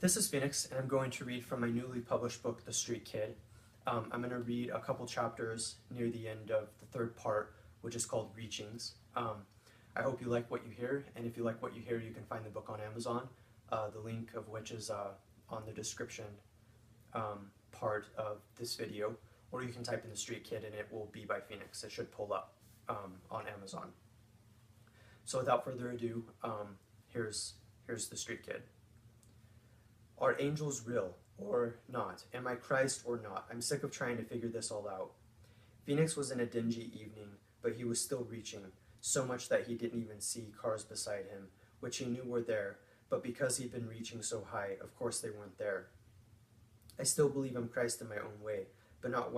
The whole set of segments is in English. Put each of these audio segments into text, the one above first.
This is Phoenix, and I'm going to read from my newly published book, The Street Kid. I'm going to read a couple chapters near the end of the third part, which is called Reachings. I hope you like what you hear, and if you like what you hear, you can find the book on Amazon, the link of which is on the description part of this video, or you can type in The Street Kid and it will be by Phoenix. It should pull up on Amazon. So without further ado, here's The Street Kid. Are angels real or not? Am I Christ or not? I'm sick of trying to figure this all out. Phoenix was in a dingy evening, but he was still reaching, so much that he didn't even see cars beside him, which he knew were there, but because he'd been reaching so high, of course they weren't there. I still believe I'm Christ in my own way, but not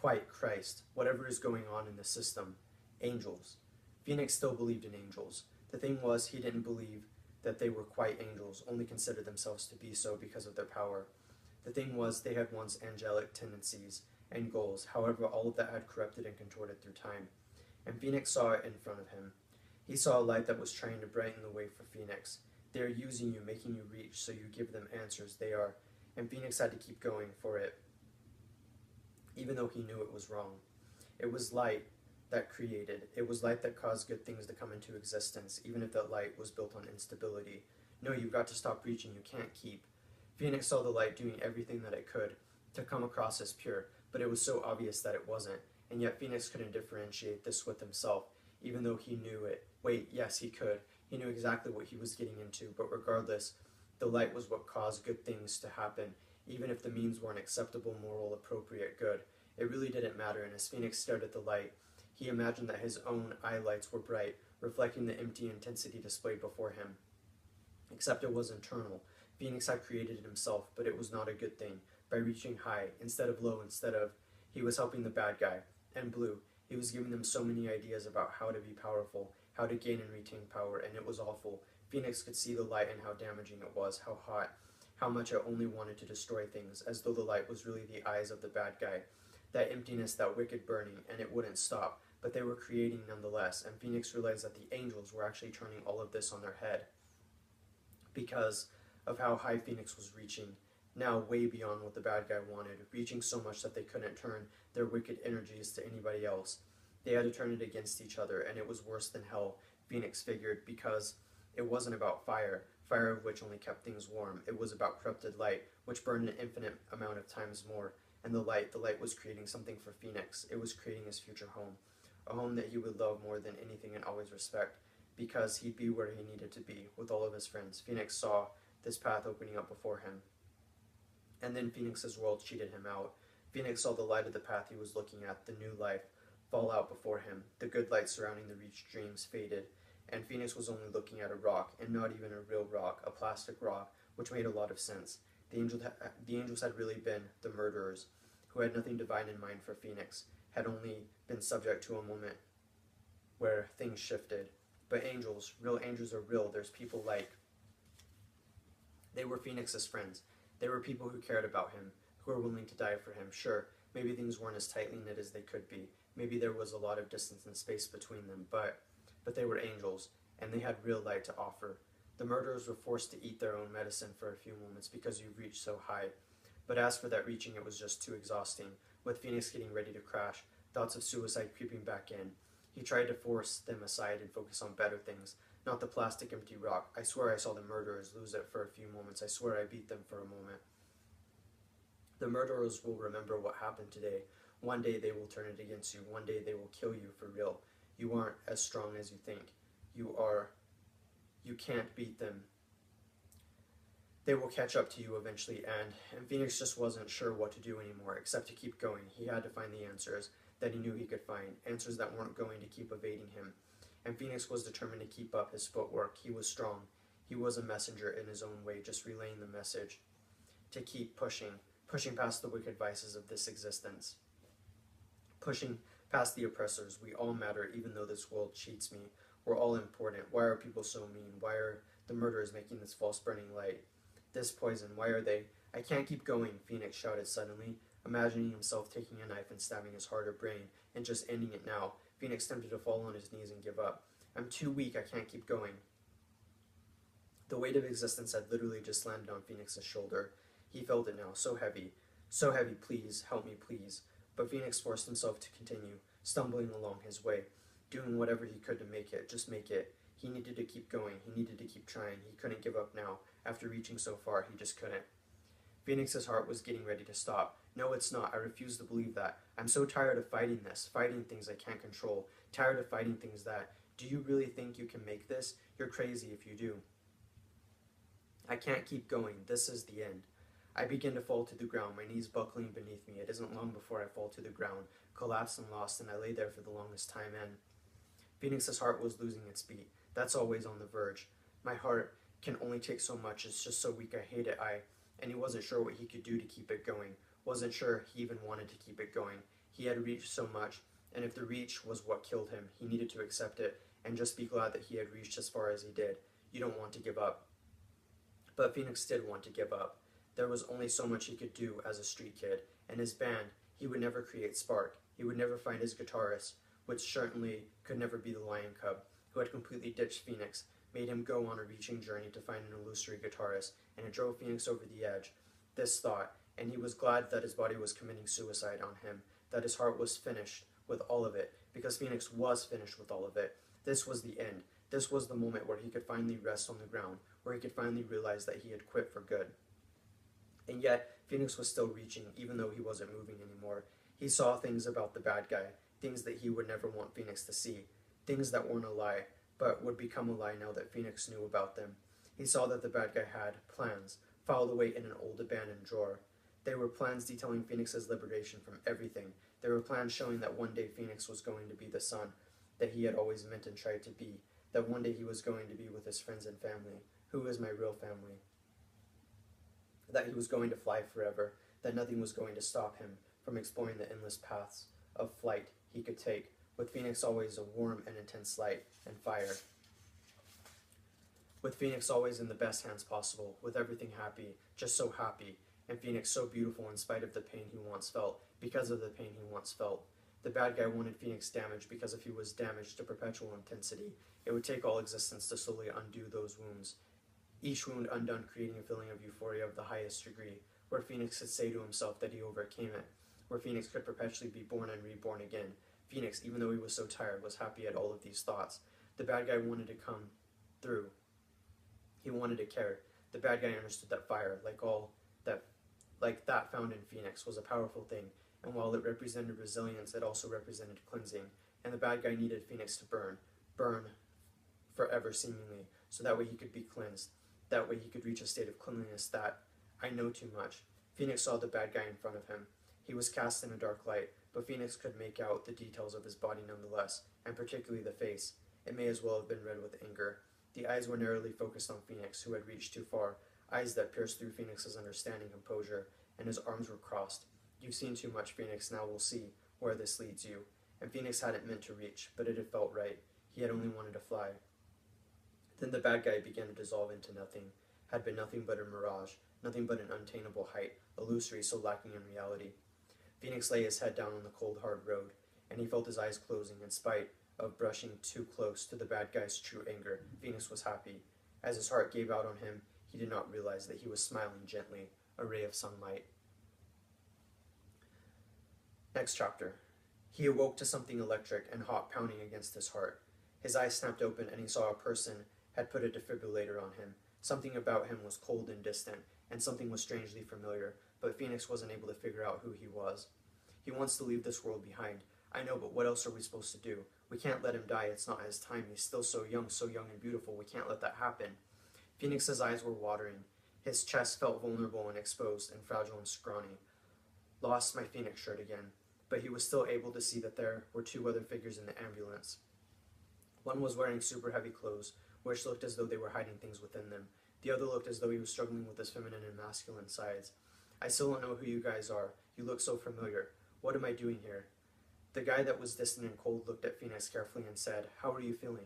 quite Christ. Whatever is going on in the system. Angels. Phoenix still believed in angels. The thing was, he didn't believe that they were quite angels, only considered themselves to be so because of their power. The thing was, they had once angelic tendencies and goals, however all of that had corrupted and contorted through time. And Phoenix saw it in front of him. He saw a light that was trying to brighten the way for Phoenix. They are using you, making you reach, so you give them answers. They are. And Phoenix had to keep going for it, even though he knew it was wrong. It was light that created. It was light that caused good things to come into existence, even if that light was built on instability. No, you've got to stop reaching. You can't keep. Phoenix saw the light doing everything that it could to come across as pure, but it was so obvious that it wasn't, and yet Phoenix couldn't differentiate this with himself, even though he knew it. Wait, yes, he could. He knew exactly what he was getting into, but regardless, the light was what caused good things to happen, even if the means weren't acceptable, moral, appropriate, good. It really didn't matter, and as Phoenix stared at the light, he imagined that his own eye lights were bright, reflecting the empty intensity displayed before him. Except it was internal. Phoenix had created it himself, but it was not a good thing. By reaching high, instead of low, he was helping the bad guy. And Blue, he was giving them so many ideas about how to be powerful, how to gain and retain power, and it was awful. Phoenix could see the light and how damaging it was, how hot, how much it only wanted to destroy things, as though the light was really the eyes of the bad guy. That emptiness, that wicked burning, and it wouldn't stop, but they were creating nonetheless, and Phoenix realized that the angels were actually turning all of this on their head because of how high Phoenix was reaching, now way beyond what the bad guy wanted, reaching so much that they couldn't turn their wicked energies to anybody else. They had to turn it against each other, and it was worse than hell, Phoenix figured, because it wasn't about fire of which only kept things warm. It was about corrupted light, which burned an infinite amount of times more. And the light was creating something for Phoenix. It was creating his future home, a home that he would love more than anything and always respect, because he'd be where he needed to be, with all of his friends. Phoenix saw this path opening up before him. And then Phoenix's world cheated him out. Phoenix saw the light of the path he was looking at, the new life, fall out before him. The good light surrounding the reached dreams faded, and Phoenix was only looking at a rock, and not even a real rock, a plastic rock, which made a lot of sense. The angels had really been the murderers, who had nothing divine in mind for Phoenix, had only been subject to a moment where things shifted. But angels, real angels are real. There's people like. They were Phoenix's friends. They were people who cared about him, who were willing to die for him. Sure, maybe things weren't as tightly knit as they could be. Maybe there was a lot of distance and space between them, but they were angels, and they had real light to offer. The murderers were forced to eat their own medicine for a few moments because you reached so high. But as for that reaching, it was just too exhausting. With Phoenix getting ready to crash, thoughts of suicide creeping back in. He tried to force them aside and focus on better things, not the plastic empty rock. I swear I saw the murderers lose it for a few moments. I swear I beat them for a moment. The murderers will remember what happened today. One day they will turn it against you. One day they will kill you for real. You aren't as strong as you think. You can't beat them. They will catch up to you eventually, and Phoenix just wasn't sure what to do anymore, except to keep going. He had to find the answers that he knew he could find, answers that weren't going to keep evading him. And Phoenix was determined to keep up his footwork. He was strong. He was a messenger in his own way, just relaying the message, to keep pushing past the wicked vices of this existence, pushing past the oppressors. We all matter, even though this world cheats me. We're all important. Why are people so mean? Why are the murderers making this false burning light? This poison, why are they? I can't keep going, Phoenix shouted suddenly, imagining himself taking a knife and stabbing his heart or brain, and just ending it now. Phoenix tempted to fall on his knees and give up. I'm too weak, I can't keep going. The weight of existence had literally just landed on Phoenix's shoulder. He felt it now, so heavy, please, help me, please. But Phoenix forced himself to continue, stumbling along his way, doing whatever he could to make it, just make it. He needed to keep going, he needed to keep trying, he couldn't give up now. After reaching so far, he just couldn't. Phoenix's heart was getting ready to stop. No, it's not. I refuse to believe that. I'm so tired of fighting this, fighting things I can't control, tired of fighting things that. Do you really think you can make this? You're crazy if you do. I can't keep going. This is the end. I begin to fall to the ground, my knees buckling beneath me. It isn't long before I fall to the ground, collapsed and lost, and I lay there for the longest time, and Phoenix's heart was losing its beat. That's always on the verge. My heart can only take so much. It's just so weak. I hate it. And he wasn't sure what he could do to keep it going. Wasn't sure he even wanted to keep it going. He had reached so much, and if the reach was what killed him, he needed to accept it and just be glad that he had reached as far as he did. You don't want to give up. But Phoenix did want to give up. There was only so much he could do as a street kid, and his band, he would never create Spark. He would never find his guitarist, which certainly could never be the Lion Cub, who had completely ditched Phoenix, made him go on a reaching journey to find an illusory guitarist, and it drove Phoenix over the edge. This thought, and he was glad that his body was committing suicide on him, that his heart was finished with all of it, because Phoenix was finished with all of it. This was the end. This was the moment where he could finally rest on the ground, where he could finally realize that he had quit for good. And yet, Phoenix was still reaching, even though he wasn't moving anymore. He saw things about the bad guy, things that he would never want Phoenix to see, things that weren't a lie, but would become a lie now that Phoenix knew about them. He saw that the bad guy had plans, filed away in an old abandoned drawer. They were plans detailing Phoenix's liberation from everything. They were plans showing that one day Phoenix was going to be the son that he had always meant and tried to be, that one day he was going to be with his friends and family, who is my real family, that he was going to fly forever, that nothing was going to stop him from exploring the endless paths of flight he could take, with Phoenix always a warm and intense light and fire. With Phoenix always in the best hands possible, with everything happy, just so happy, and Phoenix so beautiful in spite of the pain he once felt, because of the pain he once felt. The bad guy wanted Phoenix damaged because if he was damaged to perpetual intensity, it would take all existence to slowly undo those wounds. Each wound undone creating a feeling of euphoria of the highest degree, where Phoenix could say to himself that he overcame it, where Phoenix could perpetually be born and reborn again. Phoenix, even though he was so tired, was happy at all of these thoughts. The bad guy wanted to come through. He wanted to care. The bad guy understood that fire, like that found in Phoenix, was a powerful thing, and while it represented resilience, it also represented cleansing, and the bad guy needed Phoenix to burn forever seemingly, so that way he could be cleansed. That way he could reach a state of cleanliness that, I know too much. Phoenix saw the bad guy in front of him. He was cast in a dark light, but Phoenix could make out the details of his body nonetheless, and particularly the face. It may as well have been red with anger. The eyes were narrowly focused on Phoenix, who had reached too far, eyes that pierced through Phoenix's understanding composure, and his arms were crossed. You've seen too much, Phoenix, now we'll see where this leads you. And Phoenix hadn't meant to reach, but it had felt right. He had only wanted to fly. Then the bad guy began to dissolve into nothing, had been nothing but a mirage, nothing but an unattainable height, illusory, so lacking in reality. Phoenix lay his head down on the cold, hard road, and he felt his eyes closing in spite of brushing too close to the bad guy's true anger. Phoenix was happy. As his heart gave out on him, he did not realize that he was smiling gently, a ray of sunlight. Next chapter. He awoke to something electric and hot pounding against his heart. His eyes snapped open and he saw a person had put a defibrillator on him. Something about him was cold and distant, and something was strangely familiar, but Phoenix wasn't able to figure out who he was. He wants to leave this world behind. I know, but what else are we supposed to do? We can't let him die. It's not his time. He's still so young and beautiful. We can't let that happen. Phoenix's eyes were watering. His chest felt vulnerable and exposed and fragile and scrawny. Lost my Phoenix shirt again, but he was still able to see that there were two other figures in the ambulance. One was wearing super heavy clothes, which looked as though they were hiding things within them. The other looked as though he was struggling with his feminine and masculine sides. I still don't know who you guys are. You look so familiar. What am I doing here? The guy that was distant and cold looked at Phoenix carefully and said, How are you feeling?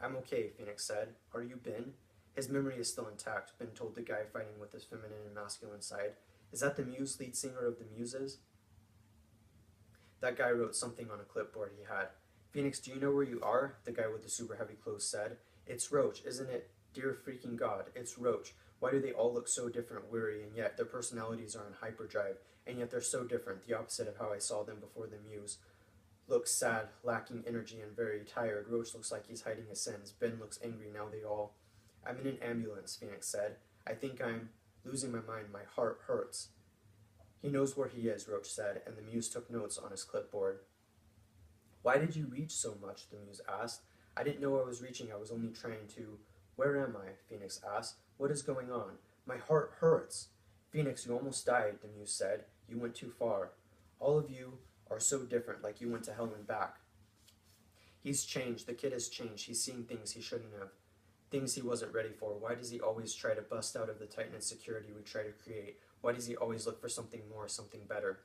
I'm okay, Phoenix said. Are you Ben? His memory is still intact, Ben told the guy fighting with his feminine and masculine side. Is that the Muse, lead singer of the Muses? That guy wrote something on a clipboard he had. Phoenix, do you know where you are? The guy with the super heavy clothes said. It's Roach, isn't it? Dear freaking God, it's Roach. Why do they all look so different, weary, and yet their personalities are in hyperdrive, and yet they're so different, the opposite of how I saw them before the Muse. Looks sad, lacking energy, and very tired. Roach looks like he's hiding his sins. Ben looks angry, now they all. I'm in an ambulance, Phoenix said. I think I'm losing my mind. My heart hurts. He knows where he is, Roach said, and the Muse took notes on his clipboard. Why did you reach so much? The Muse asked. I didn't know I was reaching. I was only trying to. Where am I? Phoenix asked. What is going on? My heart hurts. Phoenix, you almost died, the Muse said. You went too far. All of you are so different, like you went to hell and back. He's changed. The kid has changed. He's seeing things he shouldn't have. Things he wasn't ready for. Why does he always try to bust out of the tight-knit security we try to create? Why does he always look for something more, something better?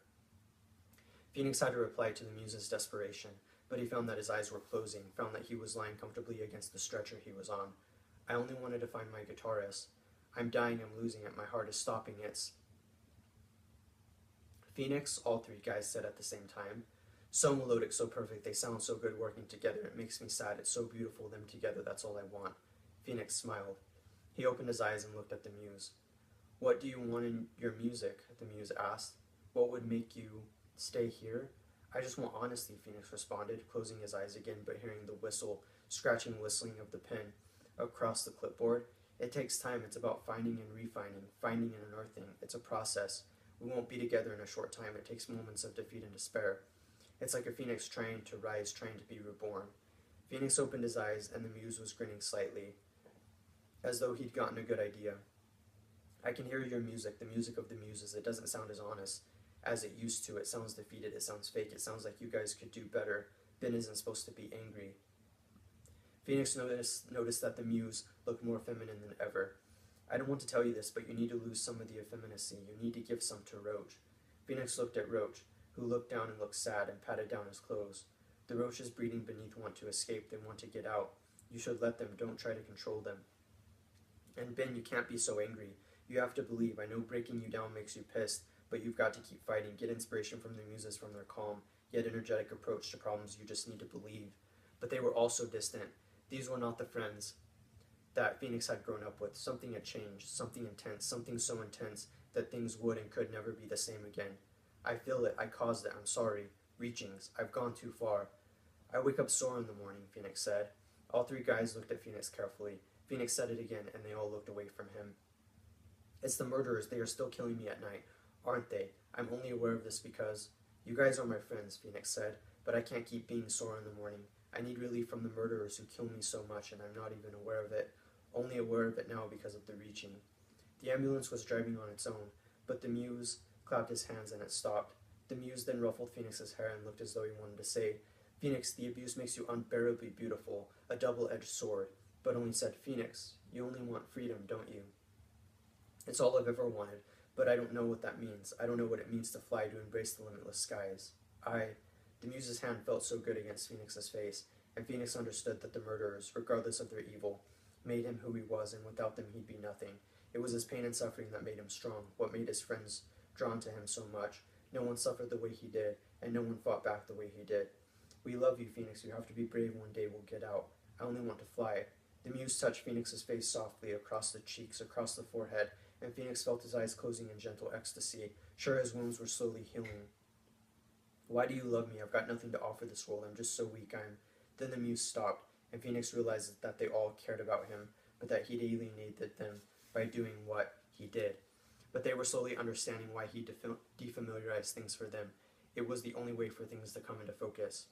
Phoenix had to reply to the Muse's desperation, but he found that his eyes were closing, found that he was lying comfortably against the stretcher he was on. I only wanted to find my guitarist. I'm dying, I'm losing it, my heart is stopping, it's... Phoenix, all three guys said at the same time. So melodic, so perfect, they sound so good working together, it makes me sad, it's so beautiful, them together, that's all I want. Phoenix smiled. He opened his eyes and looked at the Muse. What do you want in your music? The Muse asked. What would make you stay here? I just want honesty, Phoenix responded, closing his eyes again but hearing the scratching whistling of the pen across the clipboard. It takes time, it's about finding and refining, finding and unearthing. It's a process. We won't be together in a short time. It takes moments of defeat and despair. It's like a phoenix trying to rise, trying to be reborn. Phoenix opened his eyes and the Muse was grinning slightly, as though he'd gotten a good idea. I can hear your music, the music of the Muses. It doesn't sound as honest as it used to. It sounds defeated, it sounds fake, it sounds like you guys could do better. Ben isn't supposed to be angry. Phoenix noticed that the Muse looked more feminine than ever. I don't want to tell you this, but you need to lose some of the effeminacy. You need to give some to Roach. Phoenix looked at Roach, who looked down and looked sad and patted down his clothes. The roaches breeding beneath want to escape. They want to get out. You should let them. Don't try to control them. And Ben, you can't be so angry. You have to believe. I know breaking you down makes you pissed, but you've got to keep fighting. Get inspiration from the Muses, from their calm, yet energetic approach to problems. You just need to believe. But they were also distant. These were not the friends that Phoenix had grown up with. Something had changed, something intense, something so intense that things would and could never be the same again. I feel it. I caused it. I'm sorry. Reachings. I've gone too far. I wake up sore in the morning, Phoenix said. All three guys looked at Phoenix carefully. Phoenix said it again, and they all looked away from him. It's the murderers. They are still killing me at night, aren't they? I'm only aware of this because... You guys are my friends, Phoenix said, but I can't keep being sore in the morning. I need relief from the murderers who kill me so much, and I'm not even aware of it. Only aware of it now because of the reaching. The ambulance was driving on its own, but the Muse clapped his hands and it stopped. The Muse then ruffled Phoenix's hair and looked as though he wanted to say, Phoenix, the abuse makes you unbearably beautiful, a double-edged sword, but only said, Phoenix, you only want freedom, don't you? It's all I've ever wanted, but I don't know what that means. I don't know what it means to fly, to embrace the limitless skies. The Muse's hand felt so good against Phoenix's face, and Phoenix understood that the murderers, regardless of their evil, made him who he was, and without them he'd be nothing. It was his pain and suffering that made him strong, what made his friends drawn to him so much. No one suffered the way he did, and no one fought back the way he did. We love you, Phoenix. You have to be brave. One day we'll get out. I only want to fly. The Muse touched Phoenix's face softly, across the cheeks, across the forehead, and Phoenix felt his eyes closing in gentle ecstasy, sure his wounds were slowly healing. Why do you love me? I've got nothing to offer this world. I'm just so weak. Then the Muse stopped, and Phoenix realized that they all cared about him, but that he'd alienated them by doing what he did. But they were slowly understanding why he defamiliarized things for them. It was the only way for things to come into focus.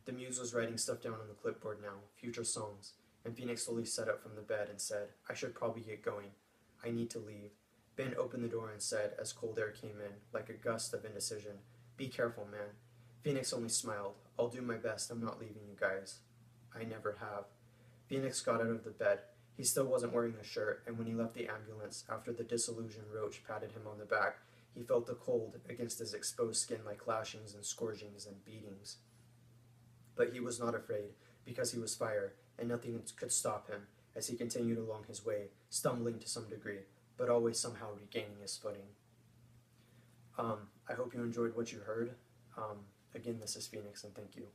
The Muse was writing stuff down on the clipboard now, future songs, and Phoenix slowly sat up from the bed and said, I should probably get going. I need to leave. Ben opened the door and said, as cold air came in, like a gust of indecision, Be careful, man. Phoenix only smiled. I'll do my best. I'm not leaving you guys. I never have. Phoenix got out of the bed. He still wasn't wearing a shirt, and when he left the ambulance, after the disillusioned Roach patted him on the back, he felt the cold against his exposed skin like lashings and scourgings and beatings. But he was not afraid, because he was fire, and nothing could stop him, as he continued along his way, stumbling to some degree, but always somehow regaining his footing. I hope you enjoyed what you heard. Again, this is Phoenix, and thank you.